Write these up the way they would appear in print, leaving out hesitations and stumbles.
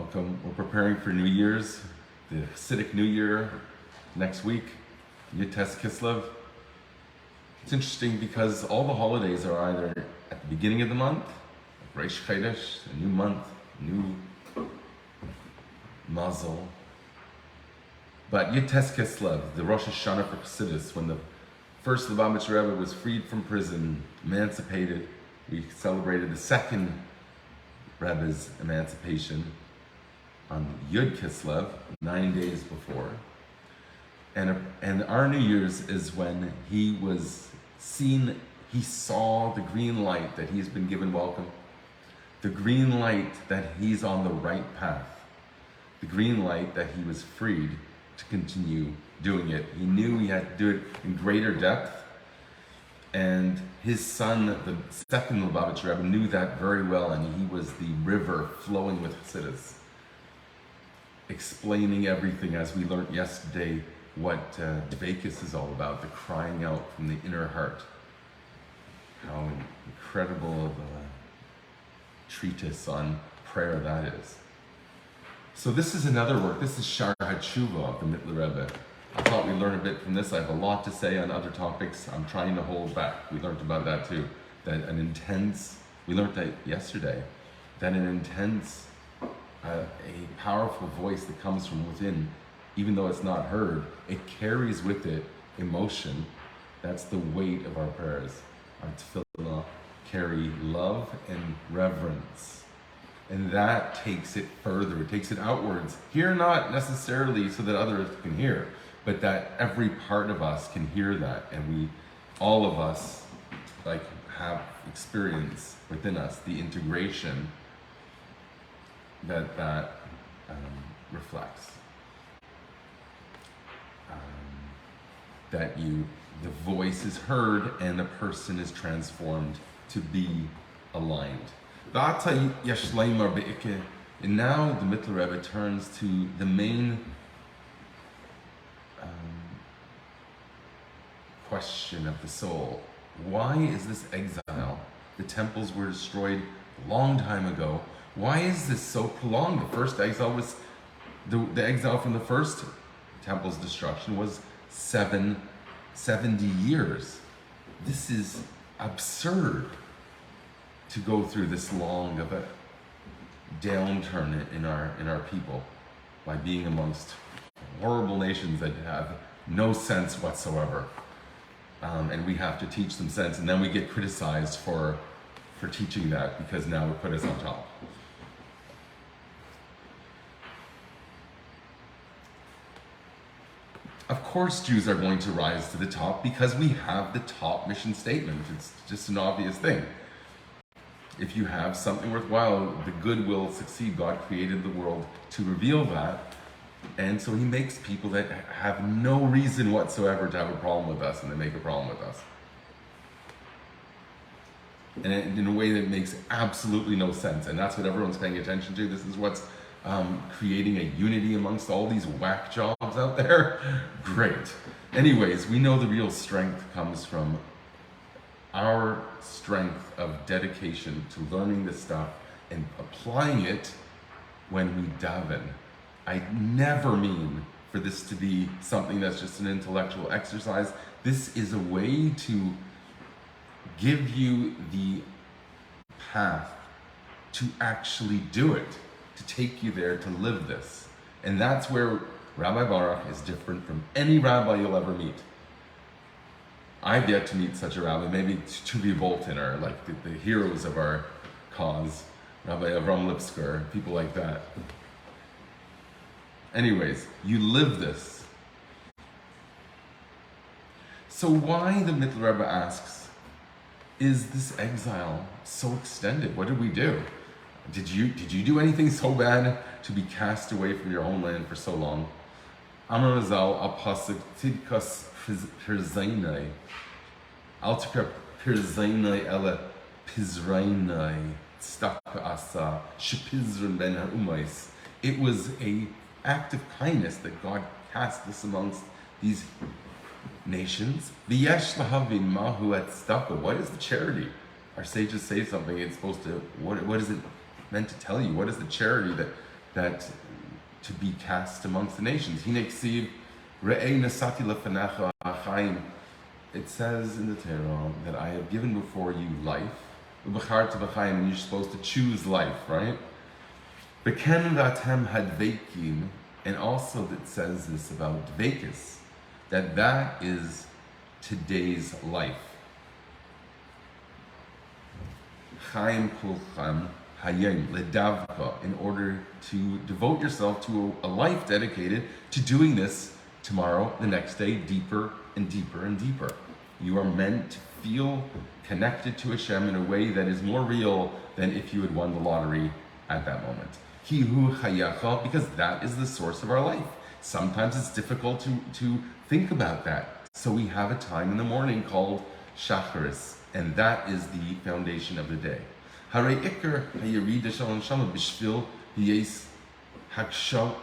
Welcome. We're preparing for New Year's, the Hasidic New Year next week, Yud Tes Kislev. It's interesting because all the holidays are either at the beginning of the month, like Reish Chodesh, a new month, new Mazel. But Yud Tes Kislev, the Rosh Hashanah for Chassidus, when the first Lubavitch Rebbe was freed from prison, emancipated, we celebrated the second Rebbe's emancipation on Yud Kislev, 9 days before. And our New Year's is when he saw the green light that he's been given welcome, the green light that he's on the right path, the green light that he was freed to continue doing it. He knew he had to do it in greater depth, and his son, the second Lubavitch Rebbe, knew that very well, and he was the river flowing with Chassidus, explaining everything, as we learned yesterday, what Dveikus is all about, the crying out from the inner heart. How incredible of a treatise on prayer that is. So this is another work. This is Shar HaTshuva of the Mittler Rebbe. I thought we'd learn a bit from this. I have a lot to say on other topics. I'm trying to hold back. We learned about that too. We learned that yesterday, that an intense, a powerful voice that comes from within, even though it's not heard, it carries with it emotion. That's the weight of our prayers. Our tefillah carry love and reverence. And that takes it further, it takes it outwards. Here, not necessarily so that others can hear, but that every part of us can hear that, and all of us, have experience within us the integration that reflects. The voice is heard and the person is transformed to be aligned. And now the Mittler Rebbe turns to the main question of the soul. Why is this exile? The temples were destroyed a long time ago. Why is this so prolonged? The first exile was, the exile from the first temple's destruction was 70 years. This is absurd to go through this long of a downturn in our people by being amongst horrible nations that have no sense whatsoever. And we have to teach them sense, and then we get criticized for teaching that because now we put us on top. Of course Jews are going to rise to the top because we have the top mission statement. It's just an obvious thing. If you have something worthwhile, the good will succeed. God created the world to reveal that. And so he makes people that have no reason whatsoever to have a problem with us, and they make a problem with us. And in a way that makes absolutely no sense. And that's what everyone's paying attention to. This is what's creating a unity amongst all these whack jobs out there. Great. Anyways, we know the real strength comes from our strength of dedication to learning this stuff and applying it when we daven. I never mean for this to be something that's just an intellectual exercise. This is a way to give you the path to actually do it, to take you there to live this. And that's where Rabbi Baruch is different from any rabbi you'll ever meet. I've yet to meet such a rabbi, maybe Tuvi Bolton, or like the heroes of our cause, Rabbi Avram Lipsker, people like that. Anyways, you live this. So why, the Mittler Rebbe asks, is this exile so extended? What did we do? Did you do anything so bad to be cast away from your homeland for so long? Amar Razal al pasuk tidkas pirzainai, al tikra pirzainai ela pizrainai stak asa shepizran ben ha'umais. It was a act of kindness that God cast us amongst these nations. V'yesh lahavin mahu tzedakah. What is the charity? Our sages say something. It's supposed to. What is it meant to tell you? What is the charity that that to be cast amongst the nations. Hineksiv re'ei nasati lefanecha achayim. It says in the Torah that I have given before you life, and you're supposed to choose life, right? Beken v'atem hadvekim, and also it says this about dvekis, that is today's life. Chaim kulchan hayim ledavka, in order to devote yourself to a life dedicated to doing this tomorrow, the next day, deeper and deeper and deeper. You are meant to feel connected to Hashem in a way that is more real than if you had won the lottery at that moment. Kihu chayacha, because that is the source of our life. Sometimes it's difficult to think about that. So we have a time in the morning called Shacharis, and that is the foundation of the day. Harei ikar hayirida shalom shama b'shvil hiyes hakshav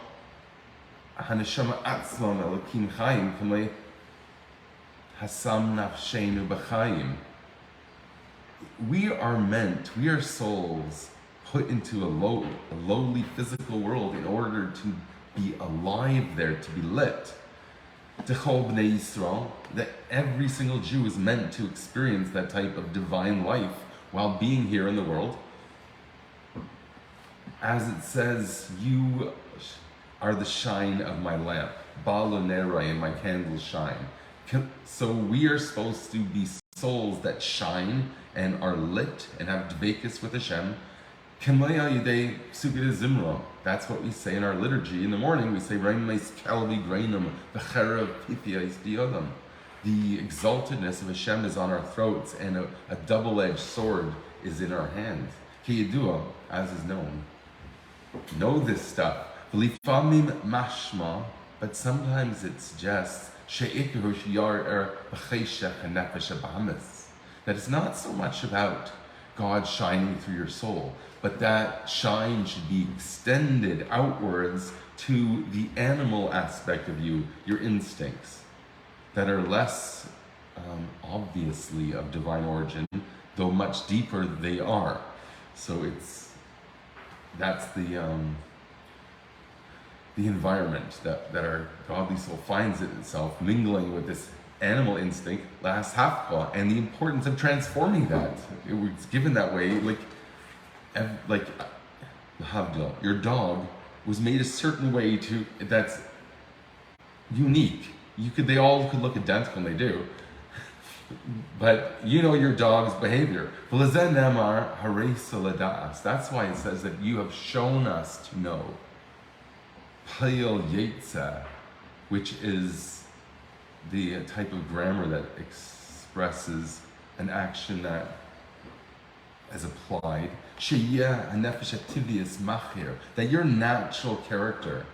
haneshama atzlam elokim chayim kamei hasam nafshenu b'chayim. We are souls put into a lowly physical world in order to be alive there, to be lit. Techol b'nei Yisrael, that every single Jew is meant to experience that type of divine life while being here in the world. As it says, you are the shine of my lamp. Ba'alo nerai, and my candles shine. So we are supposed to be souls that shine and are lit and have dvekis with Hashem. That's what we say in our liturgy in the morning. We say, the exaltedness of Hashem is on our throats, and a double-edged sword is in our hands. As is known. Know this stuff. But sometimes it suggests that it's not so much about God shining through your soul, but that shine should be extended outwards to the animal aspect of you, your instincts, that are less obviously of divine origin, though much deeper they are. So that's the environment that our godly soul finds itself mingling with this animal instinct last Hafka, and the importance of transforming that. It was given that way, like Havdil, your dog was made a certain way that's unique. They all could look identical, and they do. But you know your dog's behavior. That's why it says that you have shown us to know. Payil Yetza, which is the type of grammar that expresses an action that is applied. Sheyeh hanefesh hativius machir, that your natural character,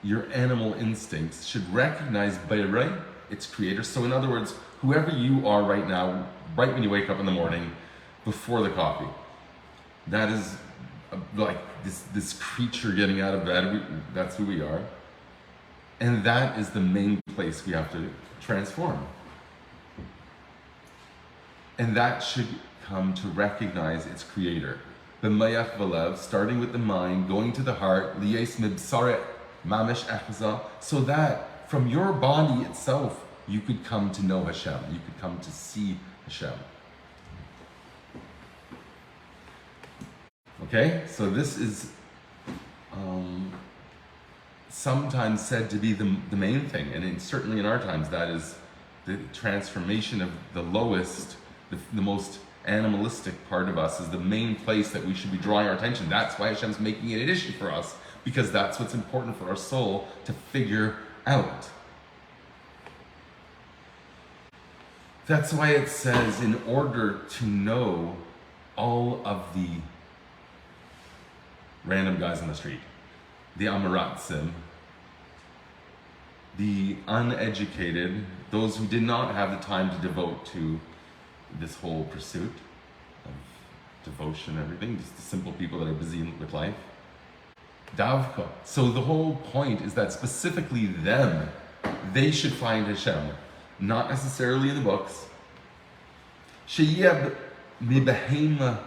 your animal instincts, should recognize Beirei, its creator. So in other words, whoever you are right now, right when you wake up in the morning, before the coffee, that is like this creature getting out of bed. That's who we are. And that is the main place we have to transform. And that should come to recognize its creator. B'mayach v'lev, starting with the mind, going to the heart, liyes mibsaret mamish echza, so that from your body itself, you could come to know Hashem. You could come to see Hashem. Okay, so this is sometimes said to be the main thing, and certainly in our times, that is the transformation of the lowest, the most animalistic part of us is the main place that we should be drawing our attention. That's why Hashem's making it an issue for us, because that's what's important for our soul to figure out. That's why it says, in order to know all of the random guys on the street, the Amaratzim, the uneducated, those who did not have the time to devote to this whole pursuit of devotion and everything, just the simple people that are busy with life. Davka. So the whole point is that specifically them, they should find Hashem, not necessarily in the books. Sheyeb mibehema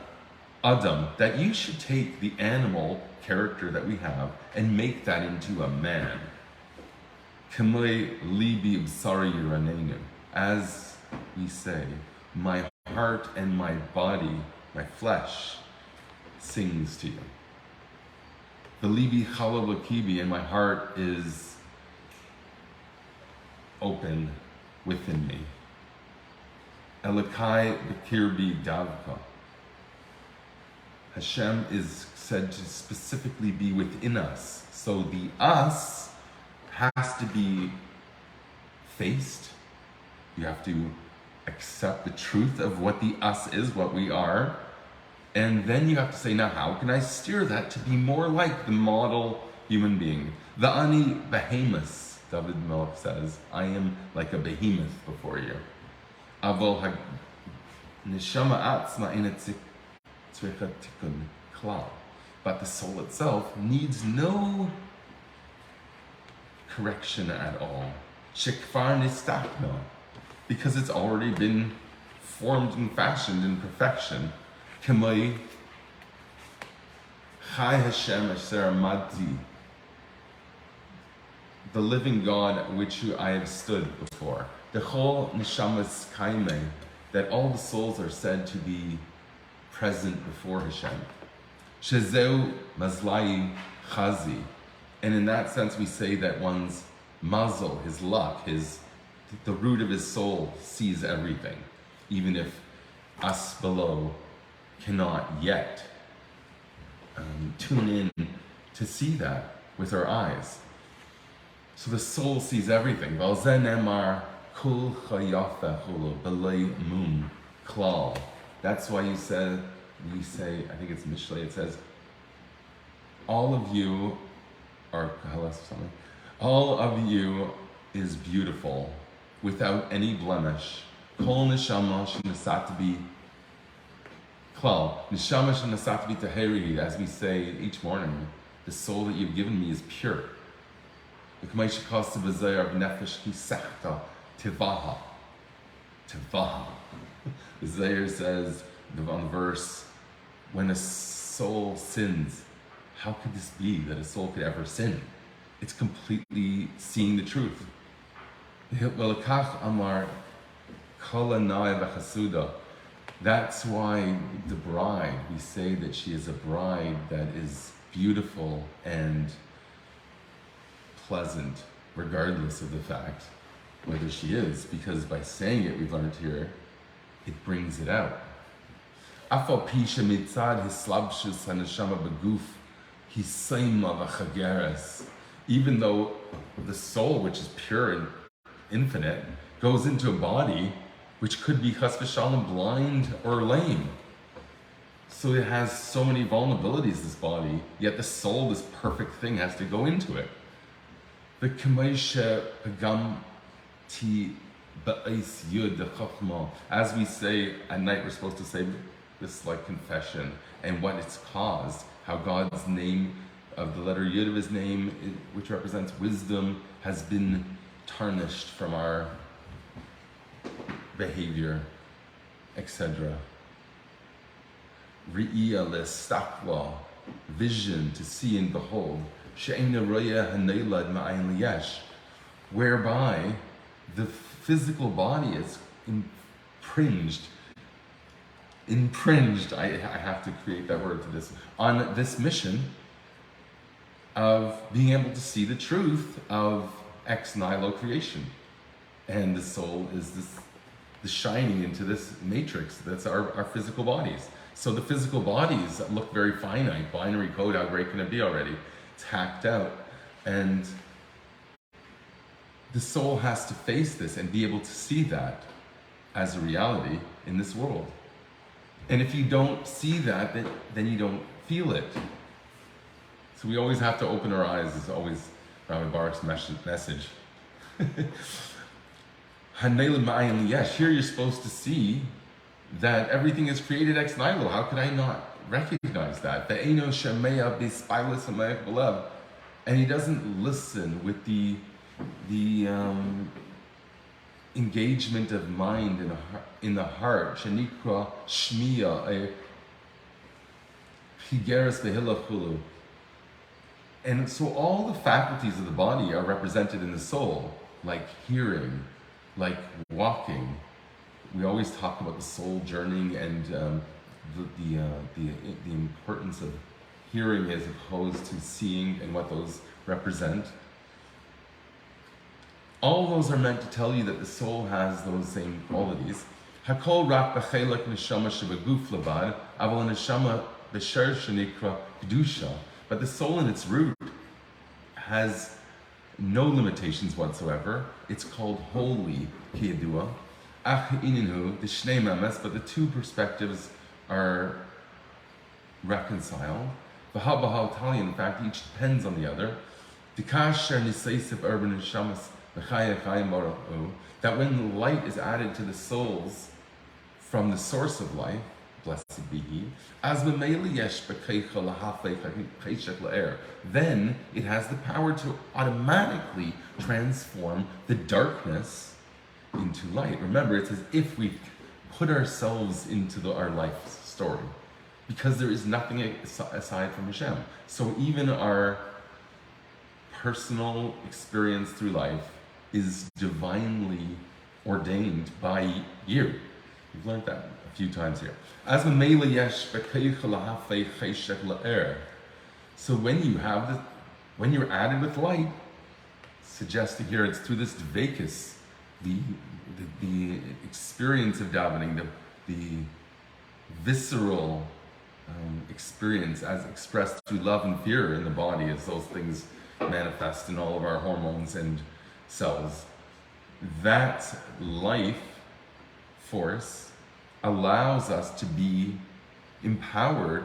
Adam, that you should take the animal character that we have and make that into a man. Kamei libi b'sari yiranenu. As we say, my heart and my body, my flesh, sings to you. The libi chalav and my heart is open within me. Elokai b'kirbi davka. Hashem is said to specifically be within us. So the us has to be faced. You have to accept the truth of what the us is, what we are. And then you have to say, now how can I steer that to be more like the model human being? The ani behemoth, David Melech says, I am like a behemoth before you. Avol neshama atzma tzricha tikkun klal. But the soul itself needs no correction at all. Shekfar nistakno, because it's already been formed and fashioned in perfection. Kamei Chai Hashem Asher Amadti, the living God which I have stood before. The whole neshamas kaime, that all the souls are said to be present before Hashem. Shezeu mazlai chazi, and in that sense we say that one's mazel, his luck, the root of his soul sees everything, even if us below cannot yet tune in to see that with our eyes. So the soul sees everything. That's why we say, I think it's Mishlei, it says, all of you are, all of you is beautiful without any blemish. Kol neshama shenasatabi klal. Neshama shenasatabi taheri, as we say each morning, the soul that you've given me is pure. Tivaha. The Zohar says on the verse, when a soul sins, how could this be that a soul could ever sin? It's completely seeing the truth. That's why the bride, we say that she is a bride that is beautiful and pleasant, regardless of the fact whether she is, because by saying it, we've learned here, it brings it out. Even though the soul, which is pure and infinite, goes into a body which could be chas v'shalom blind or lame. So it has so many vulnerabilities, this body, yet the soul, this perfect thing, has to go into it. The Kamaisha Pagam Ti Ba'is Yud the Chachma. As we say at night, we're supposed to say this like confession and what it's caused, how God's name, of the letter Yud of his name, which represents wisdom, has been tarnished from our behavior, etc. Ri'iyah lestakwa, vision to see and behold, she'ena roya haneilad ma'ayin liyesh, whereby the physical body is impringed, I have to create that word for this, on this mission of being able to see the truth of ex nihilo creation. And the soul is the shining into this matrix that's our physical bodies. So the physical bodies look very finite, binary code, how great can it be already? It's hacked out. And the soul has to face this and be able to see that as a reality in this world. And if you don't see that, then you don't feel it. So we always have to open our eyes, is always Rabbi Baruch's message. Yes, here you're supposed to see that everything is created ex nihilo. How could I not recognize that? And he doesn't listen with the engagement of mind in the heart. Shanikra shmiya, Chigeres v'hilachulu. And so all the faculties of the body are represented in the soul, like hearing, like walking. We always talk about the soul journeying and the importance of hearing as opposed to seeing and what those represent. All those are meant to tell you that the soul has those same qualities. Hakol rak b'chelek neshama shebaguf levad, aval neshama b'sher shenikra kedusha. But the soul in its root has no limitations whatsoever. It's called holy, kiyadua. Ach ininu, the shnei memes, but the two perspectives are reconciled. V'ha tali, in fact, each depends on the other. Dikasher niseisiv urban neshamas v'chaya chayim baruch, that when light is added to the souls from the source of life, blessed be He, then it has the power to automatically transform the darkness into light. Remember, it's as if we put ourselves into our life story, because there is nothing aside from Hashem. So even our personal experience through life is divinely ordained by you. We've learned that a few times here. So when you're added with light, suggested here, it's through this dvekus, the experience of davening, the visceral experience as expressed through love and fear in the body, as those things manifest in all of our hormones and cells. That life force allows us to be empowered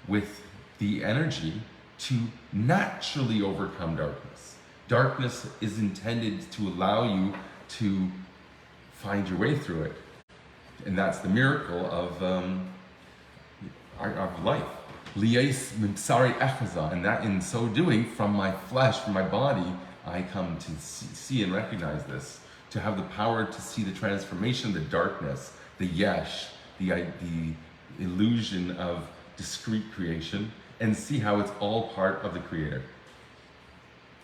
with the energy to naturally overcome darkness. Darkness is intended to allow you to find your way through it. And that's the miracle of life. Liyais mimsari echaza, and that in so doing, from my flesh, from my body, I come to see and recognize this, to have the power to see the transformation of the darkness, the yesh, the illusion of discrete creation, and see how it's all part of the Creator.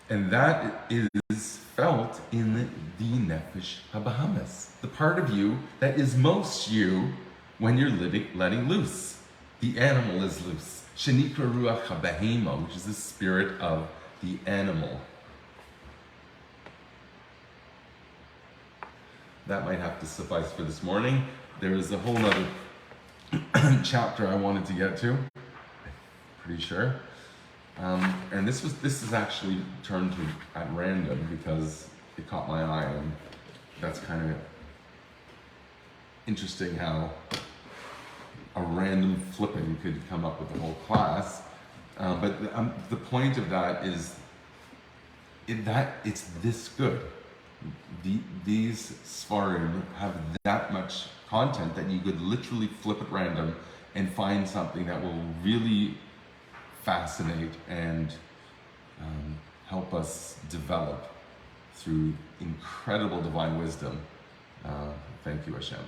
And that is felt in the nefesh habahamis, the part of you that is most you when you're letting loose. The animal is loose. Shenikra ruach habahema, which is the spirit of the animal. That might have to suffice for this morning. There is a whole other chapter I wanted to get to, pretty sure. And this is actually turned to at random because it caught my eye, and that's kind of interesting how a random flipping could come up with the whole class. But the point of that is that it's this good. These Sfarim have that much content that you could literally flip at random and find something that will really fascinate and help us develop through incredible divine wisdom. Thank you, Hashem.